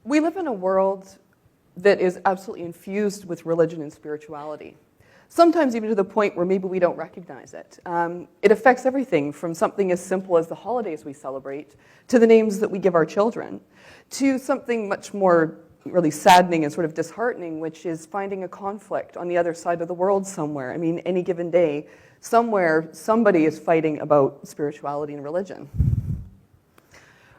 We live in a world that is absolutely infused with religion and spirituality. Sometimes even to the point where maybe we don't recognize it. It affects everything from something as simple as the holidays we celebrate, to the names that we give our children, to something much more really saddening and sort of disheartening, which is finding a conflict on the other side of the world somewhere. I mean, any given day, somewhere, somebody is fighting about spirituality and religion.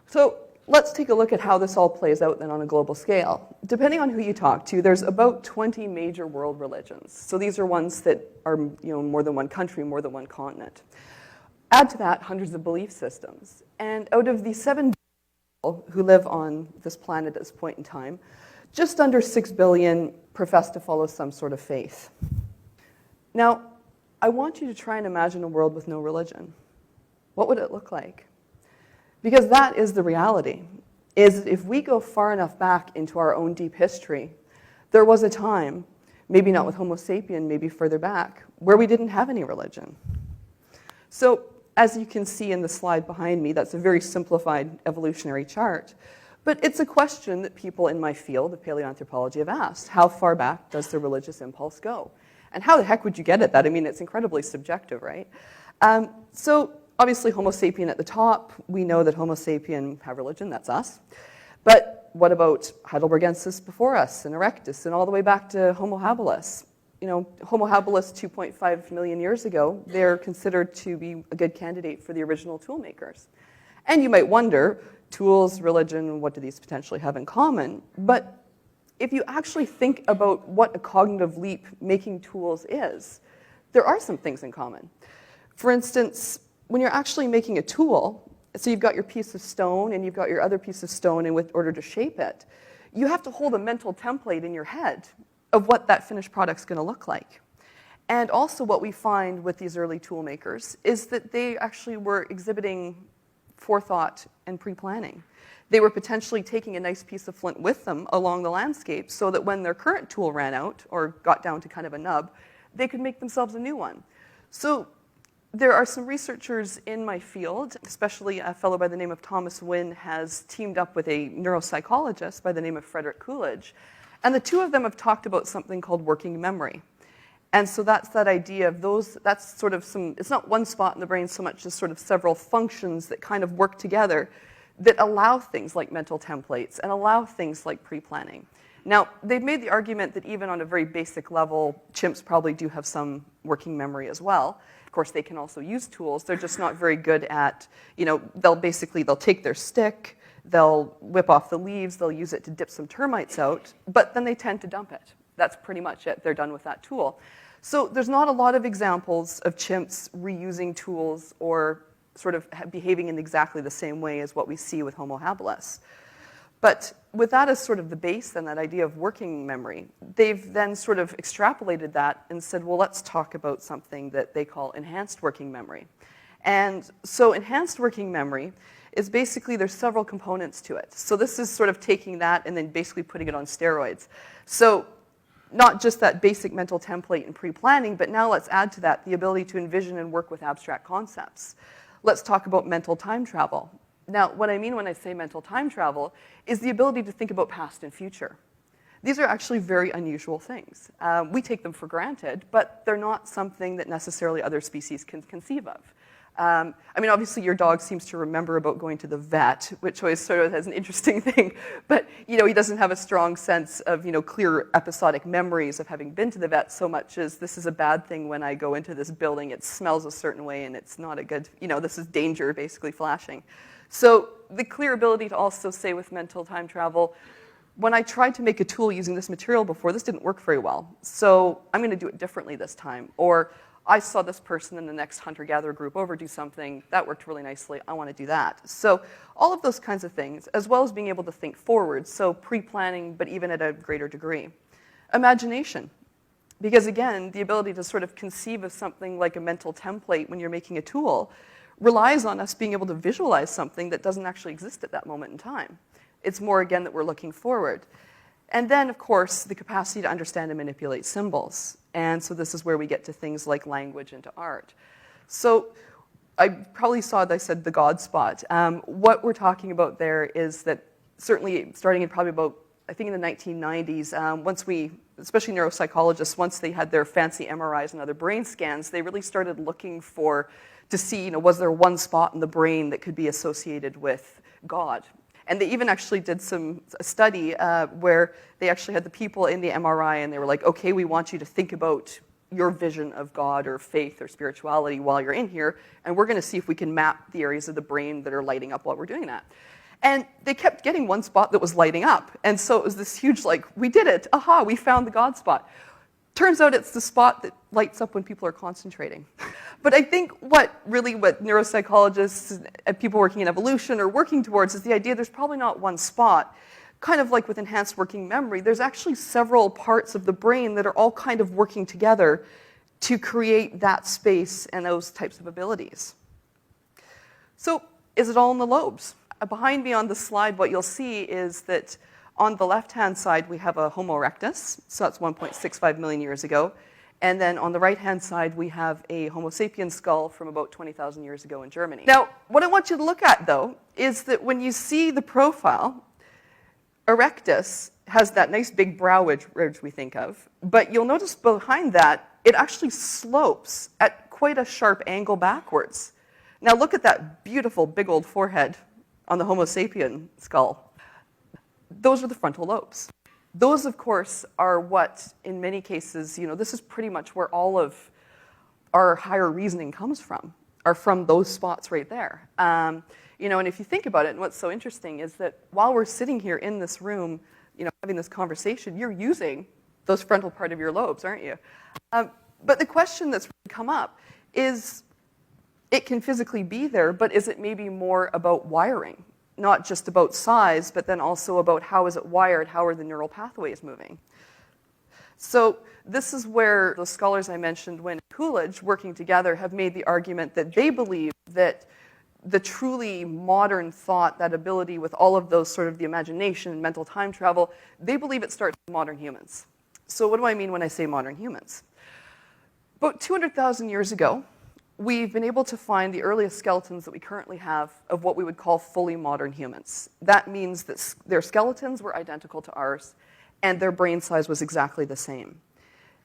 So let's take a look at how this all plays out then on a global scale. Depending on who you talk to, there's about 20 major world religions. So these are ones that are more than one country, more than one continent. Add to that hundreds of belief systems. And out of the 7 billion who live on this planet at this point in time, just under 6 billion profess to follow some sort of faith. Now, I want you to try and imagine a world with no religion. What would it look like? Because that is the reality, is if we go far enough back into our own deep history, there was a time, maybe not with Homo sapien, maybe further back, where we didn't have any religion. So, as you can see in the slide behind me, that's a very simplified evolutionary chart, but it's a question that people in my field of paleoanthropology have asked. How far back does the religious impulse go? And how the heck would you get at that? I mean, it's incredibly subjective, right? So, obviously, Homo sapien at the top. We know that Homo sapien have religion, that's us. But what about Heidelbergensis before us, and Erectus, and all the way back to Homo habilis? Homo habilis 2.5 million years ago, they're considered to be a good candidate for the original tool makers. And you might wonder, tools, religion, what do these potentially have in common? But if you actually think about what a cognitive leap making tools is, there are some things in common. For instance, when you're actually making a tool, so you've got your piece of stone and you've got your other piece of stone, and in order to shape it, you have to hold a mental template in your head of what that finished product's going to look like. And also what we find with these early tool makers is that they actually were exhibiting forethought and pre-planning. They were potentially taking a nice piece of flint with them along the landscape so that when their current tool ran out or got down to kind of a nub, they could make themselves a new one. So there are some researchers in my field, especially a fellow by the name of Thomas Wynn has teamed up with a neuropsychologist by the name of Frederick Coolidge, and the two of them have talked about something called working memory. And so that's that idea of that's sort of it's not one spot in the brain so much as sort of several functions that kind of work together that allow things like mental templates and allow things like pre-planning. Now, they've made the argument that even on a very basic level, chimps probably do have some working memory as well. Of course, they can also use tools. They're just not very good at, they'll take their stick, they'll whip off the leaves, they'll use it to dip some termites out, but then they tend to dump it. That's pretty much it. They're done with that tool. So there's not a lot of examples of chimps reusing tools or sort of behaving in exactly the same way as what we see with Homo habilis. But with that as sort of the base, then, that idea of working memory, they've then sort of extrapolated that and said, well, let's talk about something that they call enhanced working memory. And so enhanced working memory is basically, there's several components to it. So this is sort of taking that and then basically putting it on steroids. So not just that basic mental template and pre-planning, but now let's add to that the ability to envision and work with abstract concepts. Let's talk about mental time travel. Now, what I mean when I say mental time travel is the ability to think about past and future. These are actually very unusual things. We take them for granted, but they're not something that necessarily other species can conceive of. Obviously your dog seems to remember about going to the vet, which always sort of has an interesting thing, but he doesn't have a strong sense of clear episodic memories of having been to the vet so much as this is a bad thing when I go into this building, it smells a certain way and it's not a good, this is danger basically flashing. So the clear ability to also say with mental time travel, when I tried to make a tool using this material before, this didn't work very well, so I'm going to do it differently this time. Or I saw this person in the next hunter-gatherer group over do something, that worked really nicely, I want to do that. So all of those kinds of things, as well as being able to think forward, so pre-planning, but even at a greater degree. Imagination. Because again, the ability to sort of conceive of something like a mental template when you're making a tool relies on us being able to visualize something that doesn't actually exist at that moment in time. It's more, again, that we're looking forward. And then, of course, the capacity to understand and manipulate symbols. And so this is where we get to things like language and to art. So I probably saw, I said, the God spot. What we're talking about there is that certainly starting in probably about, I think in the 1990s, especially neuropsychologists, once they had their fancy MRIs and other brain scans, they really started looking to see, was there one spot in the brain that could be associated with God? And they even actually did a study where they actually had the people in the MRI and they were like, okay, we want you to think about your vision of God or faith or spirituality while you're in here, and we're going to see if we can map the areas of the brain that are lighting up while we're doing that. And they kept getting one spot that was lighting up. And so it was this huge, we did it. Aha, we found the God spot. Turns out it's the spot that lights up when people are concentrating. But I think what neuropsychologists and people working in evolution are working towards is the idea there's probably not one spot. Kind of like with enhanced working memory, there's actually several parts of the brain that are all kind of working together to create that space and those types of abilities. So is it all in the lobes? Behind me on the slide, what you'll see is that on the left-hand side, we have a Homo erectus, so that's 1.65 million years ago. And then on the right-hand side, we have a Homo sapiens skull from about 20,000 years ago in Germany. Now, what I want you to look at, though, is that when you see the profile, erectus has that nice big brow ridge we think of, but you'll notice behind that, it actually slopes at quite a sharp angle backwards. Now look at that beautiful big old forehead on the Homo sapien skull. Those are the frontal lobes. Those, of course, are what, in many cases, this is pretty much where all of our higher reasoning comes from, are from those spots right there. And if you think about it, and what's so interesting is that while we're sitting here in this room, having this conversation, you're using those frontal part of your lobes, aren't you? But the question that's come up is, it can physically be there, but is it maybe more about wiring? Not just about size, but then also about how is it wired, how are the neural pathways moving? So this is where the scholars I mentioned, Wynne and Coolidge, working together, have made the argument that they believe that the truly modern thought, that ability with all of those sort of the imagination and mental time travel, they believe it starts with modern humans. So what do I mean when I say modern humans? About 200,000 years ago, we've been able to find the earliest skeletons that we currently have of what we would call fully modern humans. That means that their skeletons were identical to ours, and their brain size was exactly the same.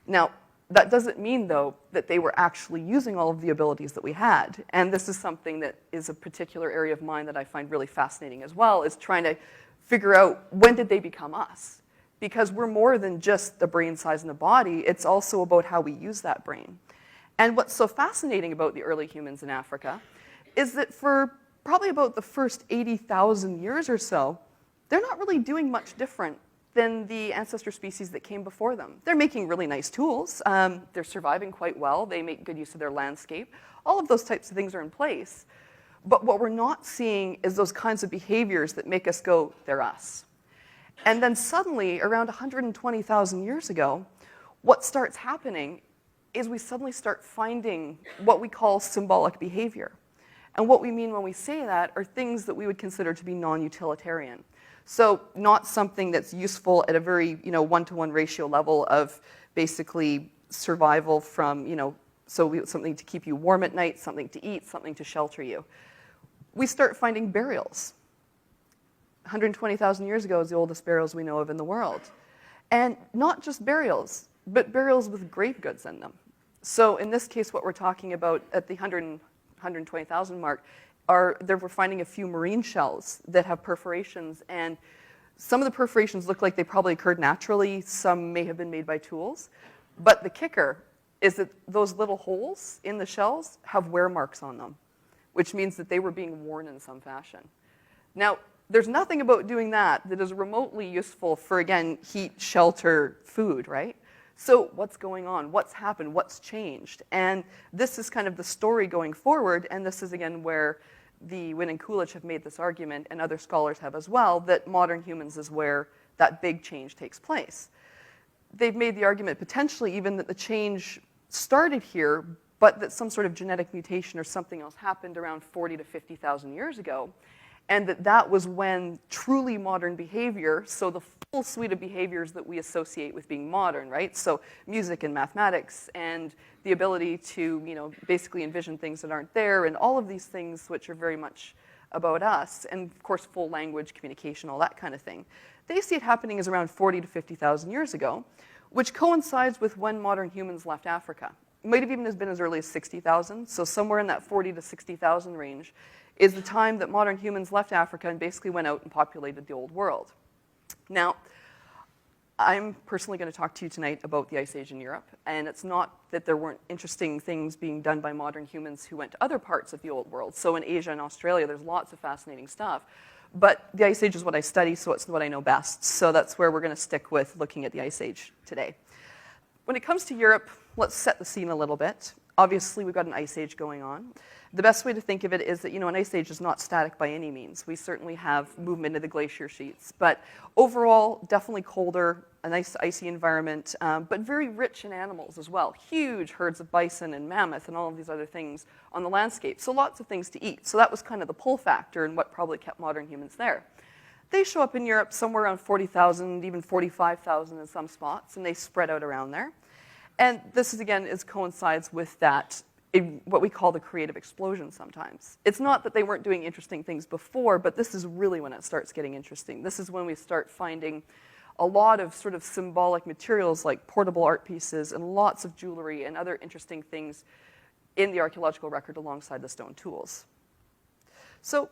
Now, that doesn't mean, though, that they were actually using all of the abilities that we had. And this is something that is a particular area of mine that I find really fascinating as well, is trying to figure out when did they become us? Because we're more than just the brain size and the body, it's also about how we use that brain. And what's so fascinating about the early humans in Africa is that for probably about the first 80,000 years or so, they're not really doing much different than the ancestor species that came before them. They're making really nice tools. They're surviving quite well. They make good use of their landscape. All of those types of things are in place. But what we're not seeing is those kinds of behaviors that make us go, they're us. And then suddenly, around 120,000 years ago, what starts happening is we suddenly start finding what we call symbolic behavior. And what we mean when we say that are things that we would consider to be non-utilitarian. So not something that's useful at a very one-to-one ratio level of basically survival from, something to keep you warm at night, something to eat, something to shelter you. We start finding burials. 120,000 years ago is the oldest burials we know of in the world. And not just burials, but burials with grave goods in them. So in this case, what we're talking about at the 120,000 mark we're finding a few marine shells that have perforations, and some of the perforations look like they probably occurred naturally, some may have been made by tools, but the kicker is that those little holes in the shells have wear marks on them, which means that they were being worn in some fashion. Now, there's nothing about doing that is remotely useful for, again, heat, shelter, food, right? So what's going on? What's happened? What's changed? And this is kind of the story going forward, and this is, again, where the Wynne and Coolidge have made this argument, and other scholars have as well, that modern humans is where that big change takes place. They've made the argument potentially even that the change started here, but that some sort of genetic mutation or something else happened around 40 to 50,000 years ago, and that was when truly modern behavior, so the full suite of behaviors that we associate with being modern, right? So music and mathematics and the ability to, basically envision things that aren't there, and all of these things which are very much about us, and of course full language, communication, all that kind of thing. They see it happening as around 40 to 50,000 years ago, which coincides with when modern humans left Africa. It might have even been as early as 60,000, so somewhere in that 40 to 60,000 range is the time that modern humans left Africa and basically went out and populated the old world. Now, I'm personally going to talk to you tonight about the Ice Age in Europe, and it's not that there weren't interesting things being done by modern humans who went to other parts of the old world. So in Asia and Australia, there's lots of fascinating stuff. But the Ice Age is what I study, so it's what I know best. So that's where we're going to stick with looking at the Ice Age today. When it comes to Europe, let's set the scene a little bit. Obviously, we've got an Ice Age going on. The best way to think of it is that, an Ice Age is not static by any means. We certainly have movement of the glacier sheets. But overall, definitely colder, a nice icy environment, but very rich in animals as well. Huge herds of bison and mammoth and all of these other things on the landscape. So lots of things to eat. So that was kind of the pull factor and what probably kept modern humans there. They show up in Europe somewhere around 40,000, even 45,000 in some spots, and they spread out around there. And this is, again, coincides with that, what we call the creative explosion sometimes. It's not that they weren't doing interesting things before, but this is really when it starts getting interesting. This is when we start finding a lot of sort of symbolic materials like portable art pieces and lots of jewelry and other interesting things in the archaeological record alongside the stone tools. So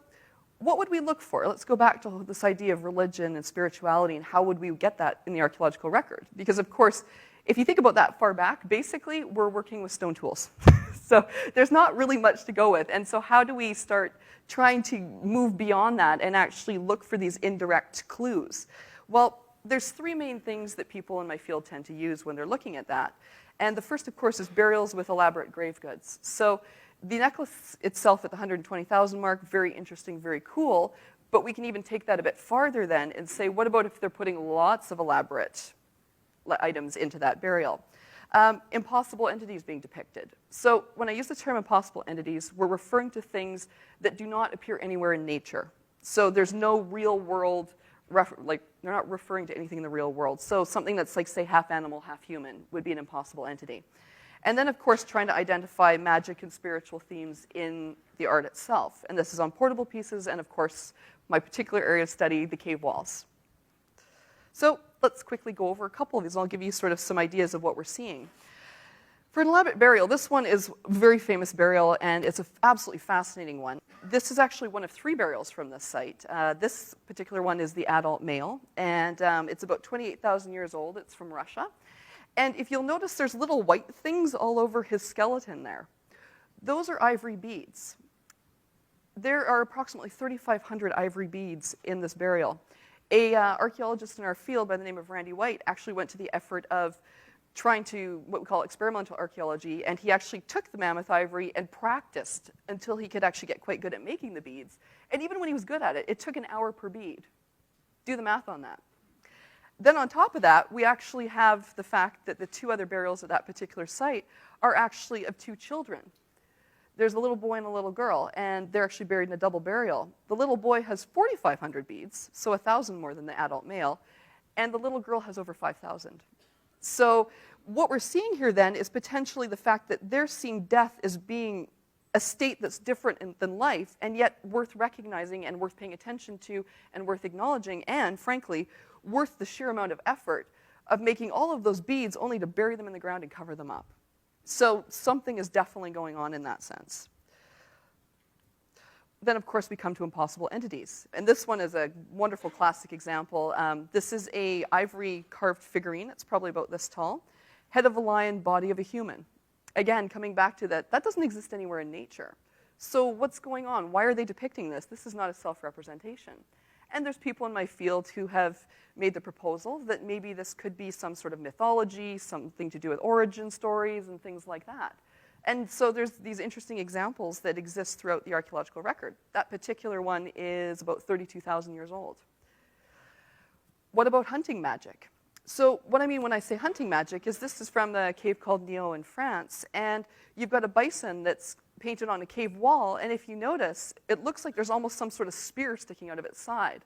what would we look for? Let's go back to this idea of religion and spirituality and how would we get that in the archaeological record? Because, of course, if you think about that far back, basically we're working with stone tools. So there's not really much to go with. And so how do we start trying to move beyond that and actually look for these indirect clues? Well, there's three main things that people in my field tend to use when they're looking at that. And the first, of course, is burials with elaborate grave goods. So the necklace itself at the 120,000 mark, very interesting, very cool. But we can even take that a bit farther then and say, what about if they're putting lots of elaborate items into that burial? Impossible entities being depicted. So when I use the term impossible entities, we're referring to things that do not appear anywhere in nature. So there's no real world, they're not referring to anything in the real world. So something that's like, say, half animal, half human would be an impossible entity. And then, of course, trying to identify magic and spiritual themes in the art itself. And this is on portable pieces and, of course, my particular area of study, the cave walls. So let's quickly go over a couple of these, and I'll give you sort of some ideas of what we're seeing. For an elaborate burial, this one is a very famous burial, and it's an absolutely fascinating one. This is actually one of three burials from this site. This particular one is the adult male, and it's about 28,000 years old. It's from Russia. And if you'll notice, there's little white things all over his skeleton there. Those are ivory beads. There are approximately 3,500 ivory beads in this burial. An archaeologist in our field by the name of Randy White actually went to the effort of trying to, what we call experimental archaeology, and he actually took the mammoth ivory and practiced until he could actually get quite good at making the beads. And even when he was good at it, it took an hour per bead. Do the math on that. Then on top of that, we actually have the fact that the two other burials at that particular site are actually of two children. There's a little boy and a little girl, and they're actually buried in a double burial. The little boy has 4,500 beads, so 1,000 more than the adult male, and the little girl has over 5,000. So what we're seeing here then is potentially the fact that they're seeing death as being a state that's different than life, and yet worth recognizing and worth paying attention to and worth acknowledging, and frankly, worth the sheer amount of effort of making all of those beads only to bury them in the ground and cover them up. So something is definitely going on in that sense. Then, of course, we come to impossible entities. And this one is a wonderful classic example. This is an ivory carved figurine. It's probably about this tall. Head of a lion, body of a human. Again, coming back to that doesn't exist anywhere in nature. So what's going on? Why are they depicting this? This is not a self-representation. And there's people in my field who have made the proposal that maybe this could be some sort of mythology, something to do with origin stories and things like that. And so there's these interesting examples that exist throughout the archaeological record. That particular one is about 32,000 years old. What about hunting magic? So what I mean when I say hunting magic is this is from the cave called Neo in France, and you've got a bison that's painted on a cave wall, and if you notice, it looks like there's almost some sort of spear sticking out of its side.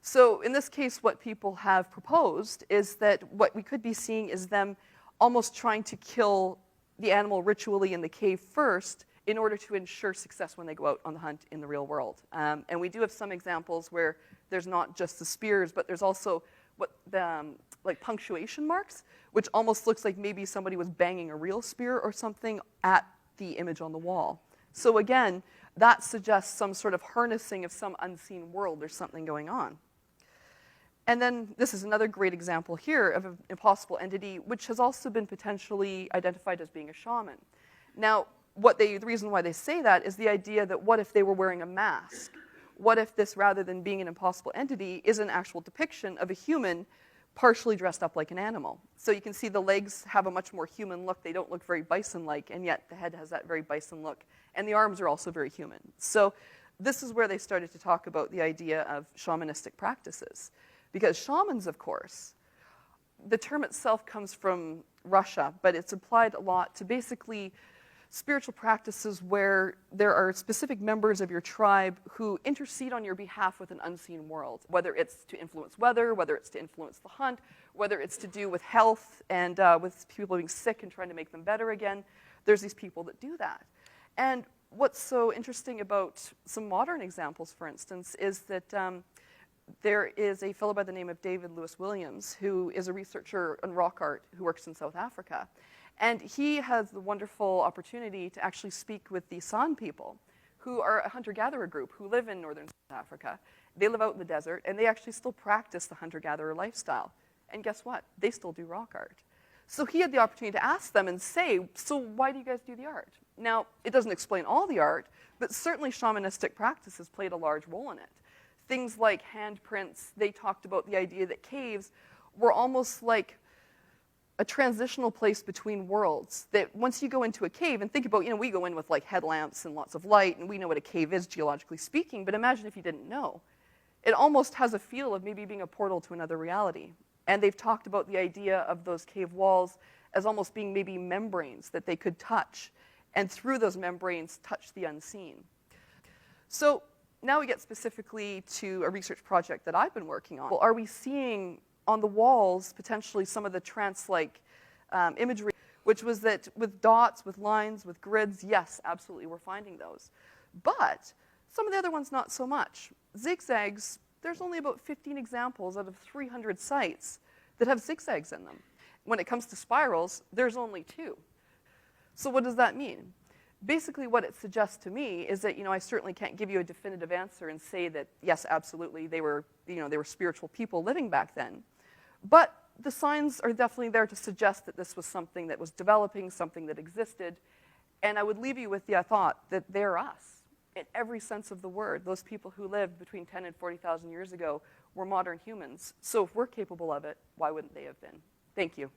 So in this case, what people have proposed is that what we could be seeing is them almost trying to kill the animal ritually in the cave first, in order to ensure success when they go out on the hunt in the real world. And we do have some examples where there's not just the spears, but there's also what the, like punctuation marks, which almost looks like maybe somebody was banging a real spear or something at the image on the wall. So again, that suggests some sort of harnessing of some unseen world. There's something going on. And then this is another great example here of an impossible entity, which has also been potentially identified as being a shaman. Now, the reason why they say that is the idea that what if they were wearing a mask? What if this, rather than being an impossible entity, is an actual depiction of a human partially dressed up like an animal? So you can see the legs have a much more human look. They don't look very bison-like, and yet the head has that very bison look. And the arms are also very human. So this is where they started to talk about the idea of shamanistic practices. Because shamans, of course, the term itself comes from Russia, but it's applied a lot to basically spiritual practices where there are specific members of your tribe who intercede on your behalf with an unseen world, whether it's to influence weather, whether it's to influence the hunt, whether it's to do with health and with people being sick and trying to make them better again. There's these people that do that. And what's so interesting about some modern examples, for instance, is that there is a fellow by the name of David Lewis Williams, who is a researcher on rock art who works in South Africa. And he has the wonderful opportunity to actually speak with the San people, who are a hunter-gatherer group who live in northern South Africa. They live out in the desert, and they actually still practice the hunter-gatherer lifestyle. And guess what? They still do rock art. So he had the opportunity to ask them and say, so why do you guys do the art? Now, it doesn't explain all the art, but certainly shamanistic practices played a large role in it. Things like handprints, they talked about the idea that caves were almost like a transitional place between worlds, that once you go into a cave, and think about, we go in with like headlamps and lots of light, and we know what a cave is geologically speaking, but imagine if you didn't know. It almost has a feel of maybe being a portal to another reality. And they've talked about the idea of those cave walls as almost being maybe membranes that they could touch, and through those membranes touch the unseen. So now we get specifically to a research project that I've been working on. Well, are we seeing on the walls potentially some of the trance-like imagery, which was that with dots, with lines, with grids, yes, absolutely, we're finding those. But some of the other ones, not so much. Zigzags, there's only about 15 examples out of 300 sites that have zigzags in them. When it comes to spirals, there's only 2. So what does that mean? Basically, what it suggests to me is that, I certainly can't give you a definitive answer and say that, yes, absolutely, they were spiritual people living back then. But the signs are definitely there to suggest that this was something that was developing, something that existed. And I would leave you with the thought that they're us, in every sense of the word. Those people who lived between 10 and 40,000 years ago were modern humans. So if we're capable of it, why wouldn't they have been? Thank you.